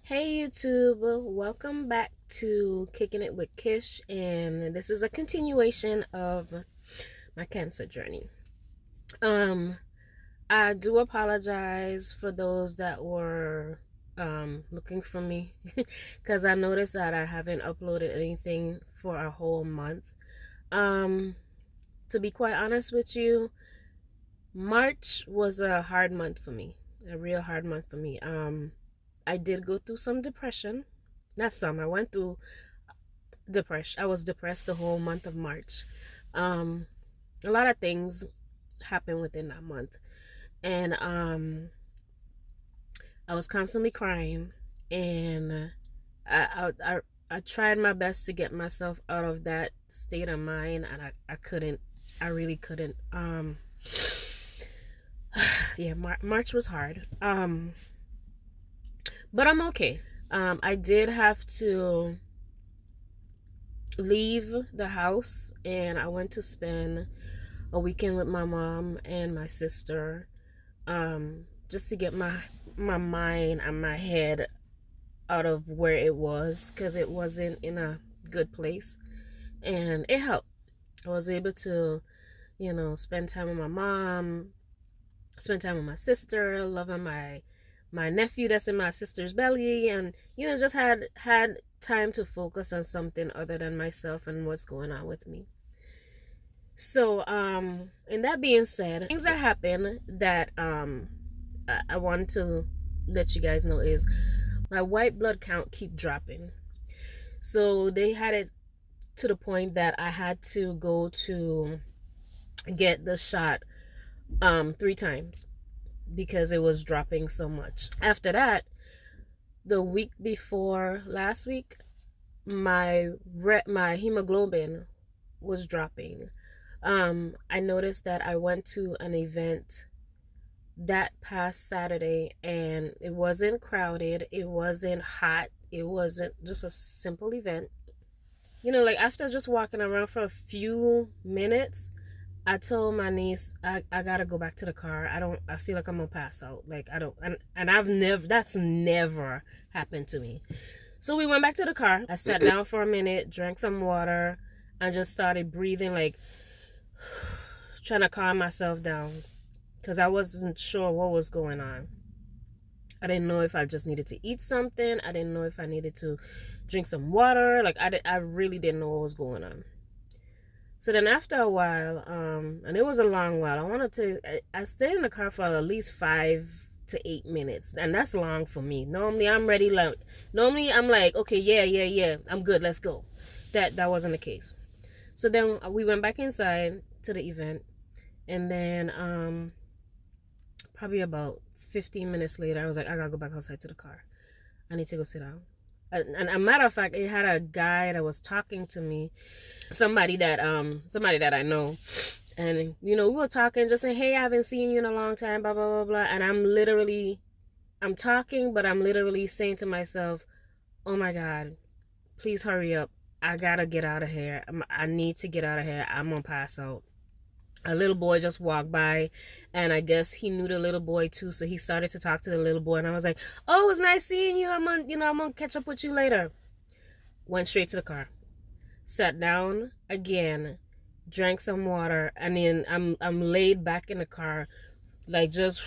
Hey YouTube, welcome back to Kicking It with Kish, and this is a continuation of my cancer journey. Um, I do apologize for those that were looking for me because I noticed that I haven't uploaded anything for a whole month. Um, to be quite honest with you, March was a hard month for me, a real hard month for me. I did go through some depression. Not some, I went through depression. I was depressed the whole month of March. Um, a lot of things happened within that month, and I was constantly crying, and I tried my best to get myself out of that state of mind, and I couldn't. I really couldn't. Yeah, March was hard. But I'm okay. I did have to leave the house, and I went to spend a weekend with my mom and my sister, just to get my mind and my head out of where it was, because it wasn't in a good place, and it helped. I was able to, spend time with my mom, spend time with my sister, loving my nephew that's in my sister's belly, and just had time to focus on something other than myself and what's going on with me. So, and that being said, things that happen that I want to let you guys know is my white blood count keep dropping. So they had it to the point that I had to go to get the shot 3 times because it was dropping so much. After that, the week before last week, my hemoglobin was dropping. I noticed that I went to an event that past Saturday, and it wasn't crowded, it wasn't hot, it wasn't just a simple event. Like after just walking around for a few minutes, I told my niece, I gotta go back to the car. I feel like I'm gonna pass out. Like I don't, and that's never happened to me. So we went back to the car. I sat down for a minute, drank some water, and just started breathing, like trying to calm myself down, because I wasn't sure what was going on. I didn't know if I just needed to eat something. I didn't know if I needed to drink some water. Like I really didn't know what was going on. So then after a while, and it was a long while, I stayed in the car for at least 5 to 8 minutes. And that's long for me. Normally I'm ready, normally I'm like, okay, yeah, I'm good, let's go. That wasn't the case. So then we went back inside to the event, and then probably about 15 minutes later, I was like, I gotta go back outside to the car. I need to go sit down. And a matter of fact, it had a guy that was talking to me, somebody that I know, and we were talking, just saying, hey, I haven't seen you in a long time, blah blah blah blah. And I'm talking, but I'm literally saying to myself, oh my God, please hurry up, I gotta get out of here. I need to get out of here, I'm gonna pass out. A little boy just walked by, and I guess he knew the little boy too, so he started to talk to the little boy, and I was like, oh, it's nice seeing you, I'm gonna catch up with you later. Went straight to the car, sat down again, drank some water, and then I'm laid back in the car, like just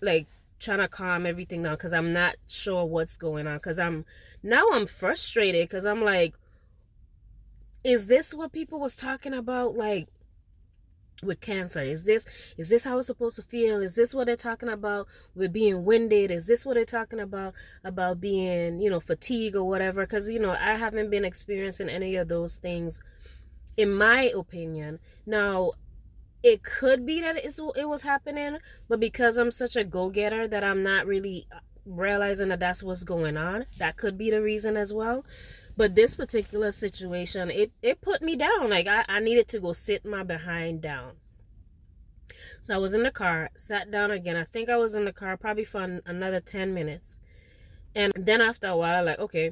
like trying to calm everything down, because I'm not sure what's going on, because I'm frustrated, because I'm like, is this what people was talking about, like with cancer? Is this how it's supposed to feel? Is this what they're talking about with being winded? Is this what they're talking about being, fatigue or whatever? Because I haven't been experiencing any of those things, in my opinion. Now, it could be that it was happening, but because I'm such a go-getter that I'm not really realizing that that's what's going on, that could be the reason as well. But this particular situation, it put me down. Like I needed to go sit my behind down. So I was in the car, sat down again. I think I was in the car probably for another 10 minutes. And then after a while, I'm like, okay,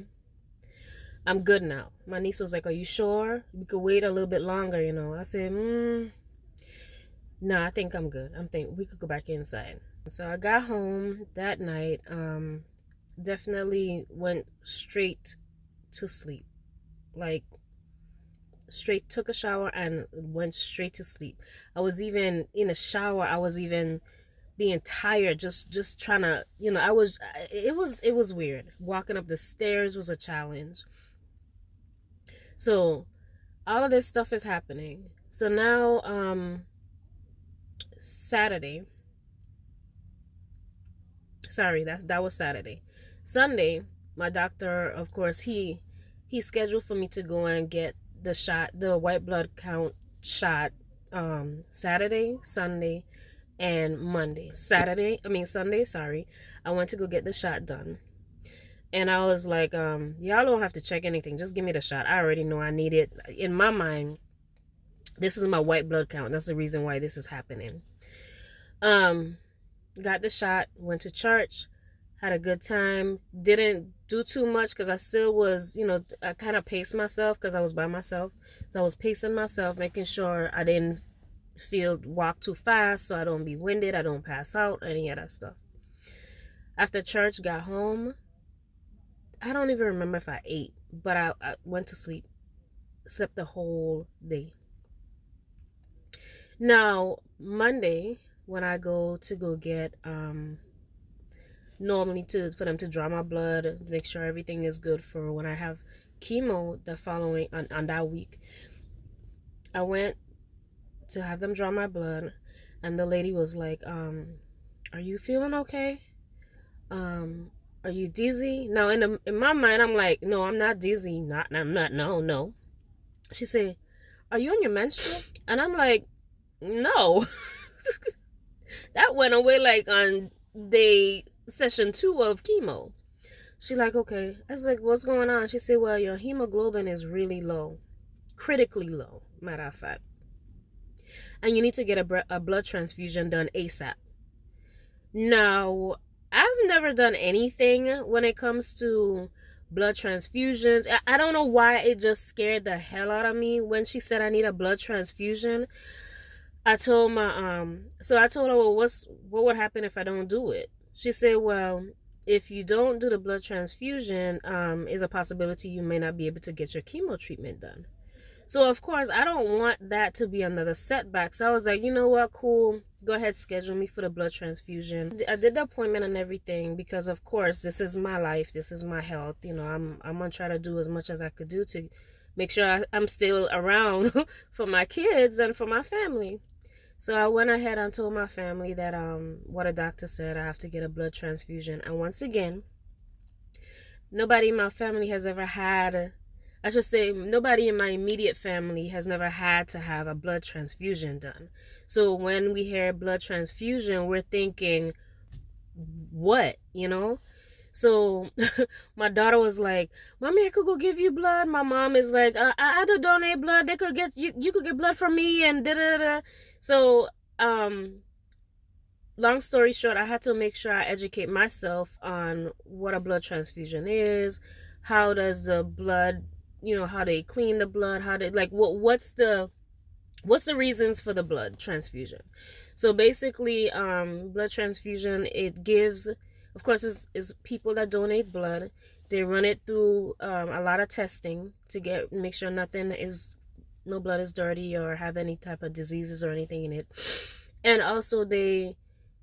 I'm good now. My niece was like, are you sure? We could wait a little bit longer. I said, no, I think I'm good. I'm thinking we could go back inside. So I got home that night, definitely went straight to sleep. Like, straight took a shower and went straight to sleep. I was even in the shower, I was even being tired, just trying to, it was weird. Walking up the stairs was a challenge. So all of this stuff is happening. So now, Saturday, sorry, that was Saturday. Sunday, my doctor, of course, he scheduled for me to go and get the white blood count shot, Saturday, Sunday, and Monday. Sunday, sorry. I went to go get the shot done. And I was like, y'all don't have to check anything. Just give me the shot. I already know I need it. In my mind, this is my white blood count. That's the reason why this is happening. Um, got the shot, went to church, had a good time. Didn't do too much because I still was, I kind of paced myself because I was by myself. So I was pacing myself, making sure I didn't walk too fast so I don't be winded, I don't pass out, any of that stuff. After church, got home. I don't even remember if I ate, but I went to sleep. Slept the whole day. Now, Monday, when I go get, normally for them to draw my blood, make sure everything is good for when I have chemo the following on that week. I went to have them draw my blood, and the lady was like, are you feeling okay? Are you dizzy? Now in my mind I'm like, no, I'm not dizzy. I'm not, no. She said, are you on your menstrual? And I'm like, no. That went away like on day session 2 of chemo. She like, okay. I was like, what's going on? She said, well, your hemoglobin is really low, critically low, matter of fact, and you need to get a blood transfusion done ASAP. Now, I've never done anything when it comes to blood transfusions. I don't know why it just scared the hell out of me when she said I need a blood transfusion. I told I told her, well, what would happen if I don't do it? She said, well, if you don't do the blood transfusion, is a possibility you may not be able to get your chemo treatment done. So of course I don't want that to be another setback. So I was like, you know what, cool. Go ahead, schedule me for the blood transfusion. I did the appointment and everything because of course this is my life, this is my health. I'm gonna try to do as much as I could do to make sure I'm still around for my kids and for my family. So I went ahead and told my family that what a doctor said, I have to get a blood transfusion. And once again, nobody in my family has ever had, I should say, nobody in my immediate family has never had to have a blood transfusion done. So when we hear blood transfusion, we're thinking, what, So my daughter was like, Mommy, I could go give you blood. My mom is like, I had to donate blood. They could get you could get blood from me and da da da. So, long story short, I had to make sure I educate myself on what a blood transfusion is, how does the blood, how they clean the blood, how they like what's the reasons for the blood transfusion. So basically, blood transfusion, it gives, of course, is people that donate blood. They run it through a lot of testing to make sure no blood is dirty or have any type of diseases or anything in it. And also the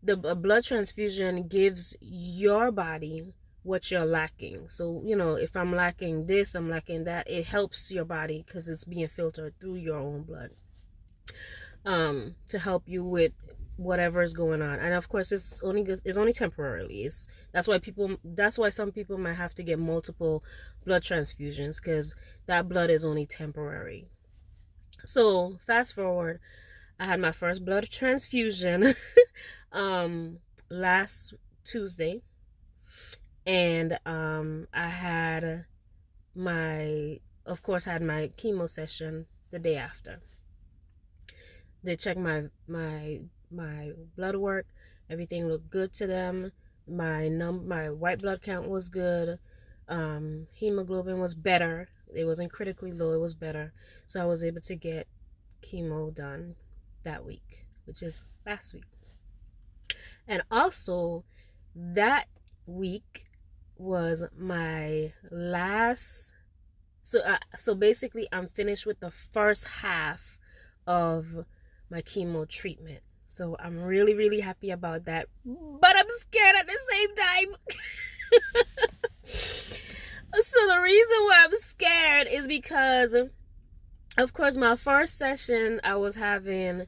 blood transfusion gives your body what you're lacking. So, if I'm lacking this, I'm lacking that, it helps your body because it's being filtered through your own blood, to help you with whatever is going on. And of course it's only temporarily. That's why some people might have to get multiple blood transfusions, because that blood is only temporary. So fast forward, I had my first blood transfusion last Tuesday, and I had of course had my chemo session the day after. They checked my blood work. Everything looked good to them. My white blood count was good. Hemoglobin was better. It wasn't critically low. It was better. So I was able to get chemo done that week, which is last week. And also, that week was my last. So basically, I'm finished with the first half of my chemo treatment. So I'm really, really happy about that. But I'm scared at the same time. So the reason why I'm scared is because, of course, my first session, I was having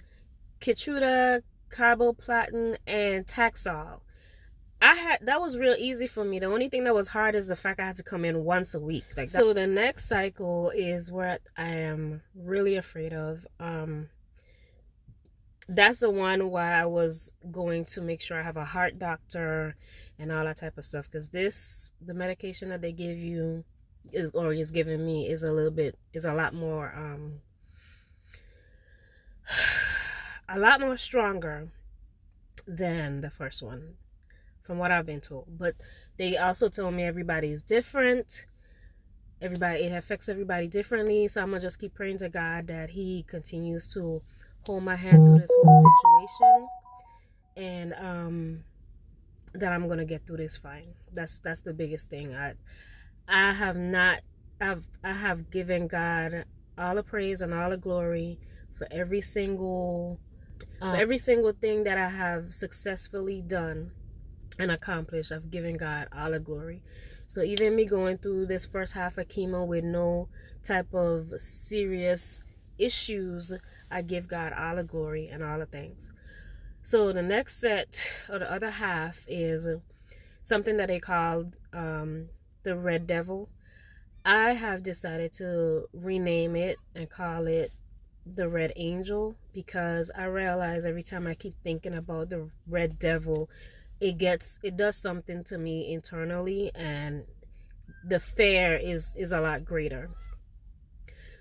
Keytruda, carboplatin, and Taxol. That was real easy for me. The only thing that was hard is the fact I had to come in once a week. Like, so the next cycle is what I am really afraid of. That's the one where I was going to make sure I have a heart doctor and all that type of stuff, because the medication that they give you is giving me is a lot more a lot more stronger than the first one, from what I've been told. But they also told me everybody's different. It affects everybody differently. So I'm gonna just keep praying to God that He continues to hold my hand through this whole situation, and that I'm gonna get through this fine. That's the biggest thing. I have given God all the praise and all the glory for every single thing that I have successfully done and accomplished. I've given God all the glory. So even me going through this first half of chemo with no type of serious issues, I give God all the glory and all the thanks. So the next set, or the other half, is something that they called the Red Devil. I have decided to rename it and call it the Red Angel, because I realize every time I keep thinking about the Red Devil, it does something to me internally, and the fear is a lot greater.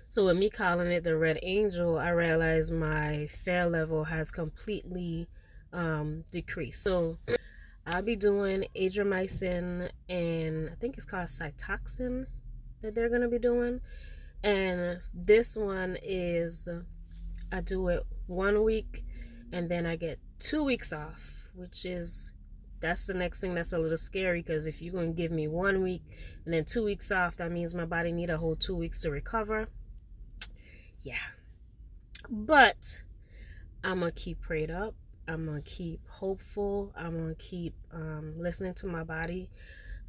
So with me calling it the Red Angel, I realize my fear level has completely decreased. So I'll be doing Adriamycin, and I think it's called Cytoxan that they're going to be doing. And this one is, I do it 1 week and then I get 2 weeks off, that's the next thing that's a little scary, because if you're going to give me 1 week and then 2 weeks off, that means my body need a whole 2 weeks to recover. Yeah. But I'm going to keep prayed up. I'm going to keep hopeful. I'm going to keep listening to my body.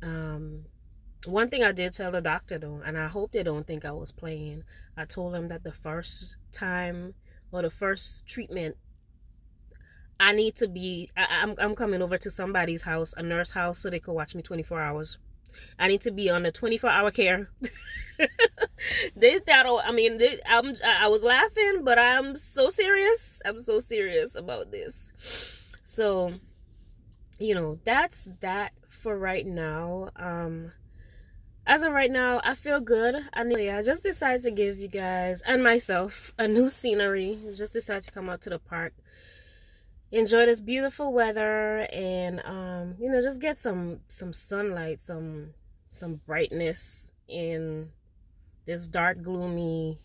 One thing I did tell the doctor though, and I hope they don't think I was playing, I told them that the first time or the first treatment, I need to be, I'm coming over to somebody's house, a nurse house, so they could watch me 24 hours. I need to be on the 24-hour care. I was laughing, but I'm so serious. I'm so serious about this. So, that's that for right now. As of right now, I feel good. I just decided to give you guys and myself a new scenery. Just decided to come out to the park, enjoy this beautiful weather, and just get some sunlight, some brightness in this dark, gloomy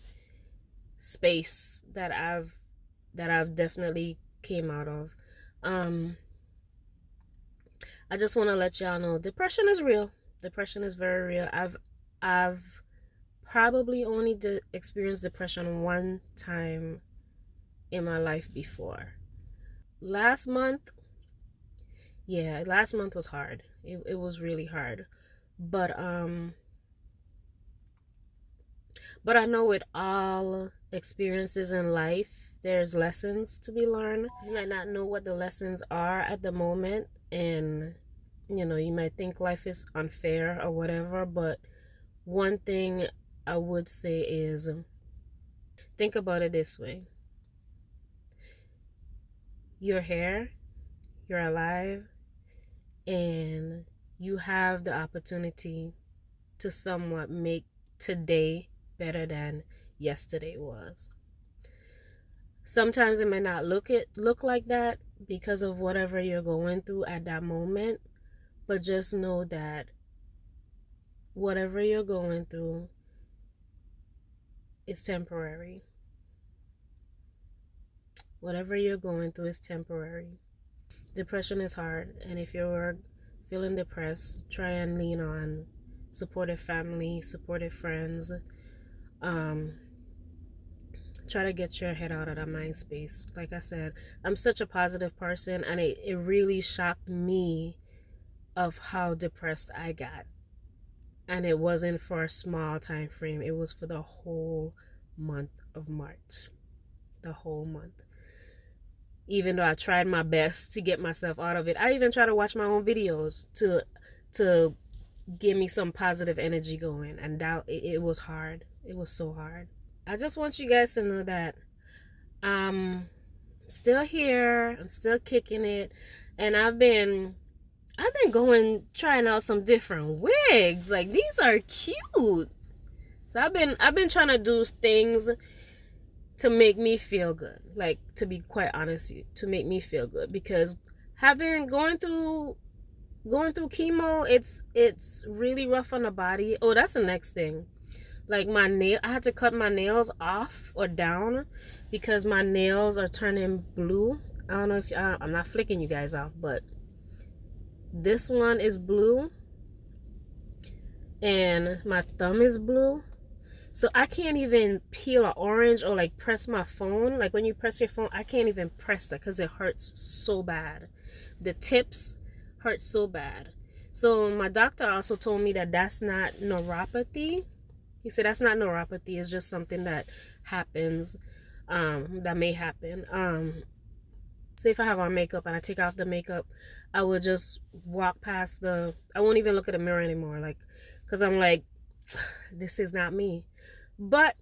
space that I've definitely came out of. I just want to let y'all know depression is real. Depression is very real. I've probably only experienced depression one time in my life before. Last month was hard. It was really hard. But I know with all experiences in life, there's lessons to be learned. You might not know what the lessons are at the moment, and you might think life is unfair or whatever, but one thing I would say is, think about it this way. You're here, you're alive, and you have the opportunity to somewhat make today better than yesterday was. Sometimes it may not look like that because of whatever you're going through at that moment, but just know that whatever you're going through is temporary. Whatever you're going through is temporary. Depression is hard, and if you're feeling depressed, try and lean on supportive family, supportive friends. Um, Try to get your head out of that mind space. Like I said, I'm such a positive person, and it really shocked me of how depressed I got. And it wasn't for a small time frame, it was for the whole month of March. The whole month. Even though I tried my best to get myself out of it, I even try to watch my own videos to give me some positive energy going, and that it was hard. It was so hard. I just want you guys to know that I'm still here. I'm still kicking it, and I've been going trying out some different wigs. Like, these are cute. So I've been trying to do things to make me feel good. Like, to be quite honest, to make me feel good, because having going through chemo, it's really rough on the body. Oh, that's the next thing. Like, I had to cut my nails off or down because my nails are turning blue. I don't know if I'm not flicking you guys off, but this one is blue and my thumb is blue. So I can't even peel an orange or like press my phone. Like, when you press your phone, I can't even press that because it hurts so bad. The tips hurt so bad. So my doctor also told me that that's not neuropathy. He said that's not neuropathy. It's just something that happens, that may happen. Say if I have on makeup and I take off the makeup, I would just walk past I won't even look at the mirror anymore. Like, because I'm like, this is not me. But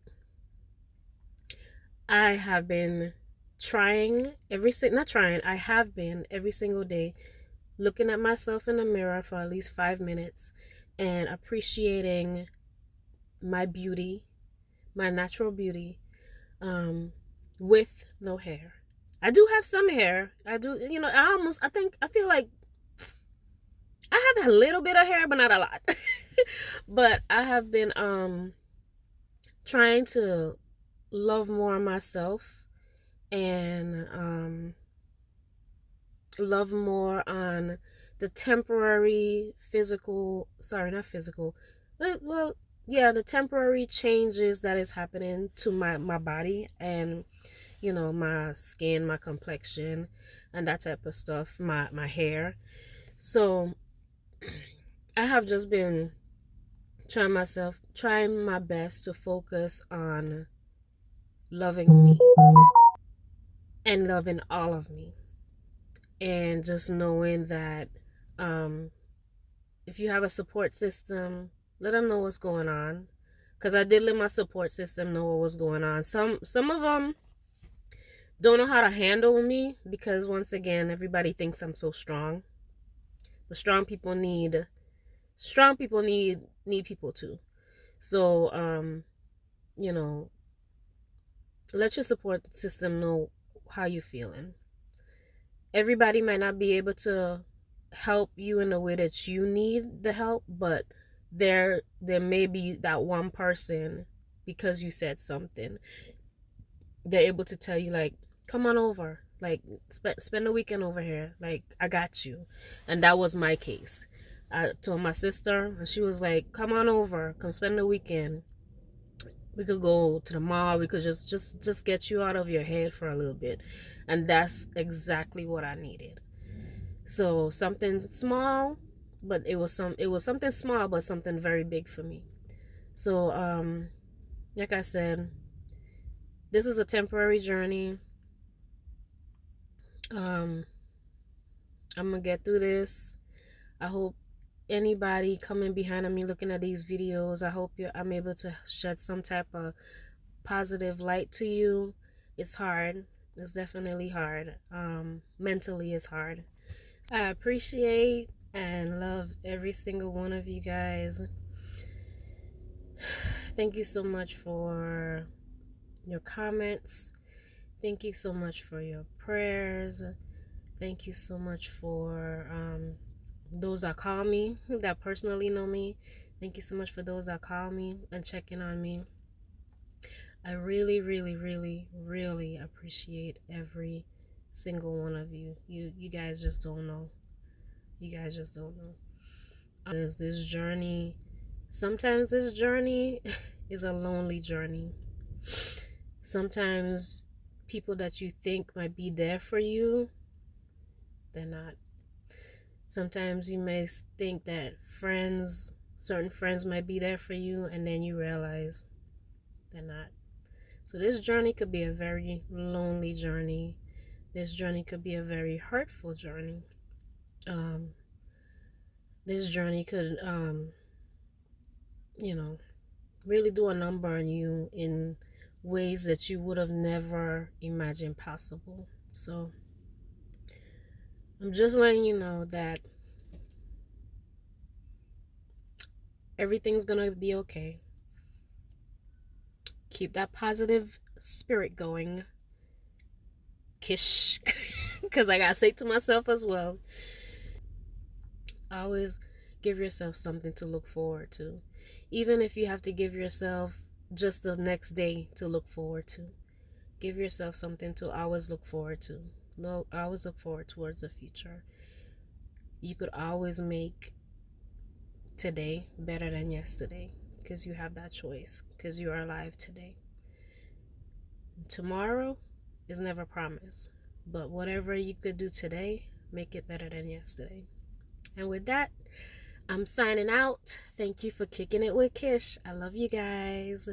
I have been I have been every single day looking at myself in the mirror for at least 5 minutes and appreciating my beauty, my natural beauty, with no hair. I do have some hair. I do, I feel like I have a little bit of hair, but not a lot. But I have been trying to love more myself and love more on the temporary not physical, well, yeah, the temporary changes that is happening to my body, and my skin, my complexion, and that type of stuff, my hair. So I have just been trying my best to focus on loving me and loving all of me, and just knowing that, um, if you have a support system, let them know what's going on. Because I did let my support system know what was going on. Some of them don't know how to handle me, because once again, everybody thinks I'm so strong. But strong people need people too. So, you know, let your support system know how you're feeling. Everybody might not be able to help you in the way that you need the help, but there may be that one person, because you said something, they're able to tell you, like, come on over, like, spend the weekend over here, like, I got you. And that was my case. I told my sister, and she was like, come on over, come spend the weekend. We could go to the mall, we could just get you out of your head for a little bit. And that's exactly what I needed. So something small, but it was something small, but something very big for me. So, like I said, this is a temporary journey. um I'm gonna get through this. I hope anybody coming behind me looking at these videos, I hope I'm able to shed some type of positive light to you. It's hard. It's definitely hard. Mentally it's hard. I appreciate and love every single one of you guys. Thank you so much for your comments. Thank you so much for your prayers. Thank you so much for those that call me, that personally know me. Thank you so much for those that call me and checking on me. I really, really, really, really appreciate every single one of you. You guys just don't know. You guys just don't know. Is this journey, sometimes this journey is a lonely journey. Sometimes people that you think might be there for you, they're not. Sometimes you may think that certain friends might be there for you, and then you realize they're not. So this journey could be a very lonely journey. This journey could be a very hurtful journey. This journey could, really do a number on you in ways that you would have never imagined possible. So I'm just letting you know that everything's gonna be okay. Keep that positive spirit going. Kish. Because I gotta say to myself as well. Always give yourself something to look forward to. Even if you have to give yourself just the next day to look forward to. Give yourself something to always look forward to. No, always look forward towards the future. You could always make today better than yesterday because you have that choice, because you are alive today. Tomorrow is never promised, but whatever you could do today, make it better than yesterday. And with that, I'm signing out. Thank you for kicking it with Kish. I love you guys.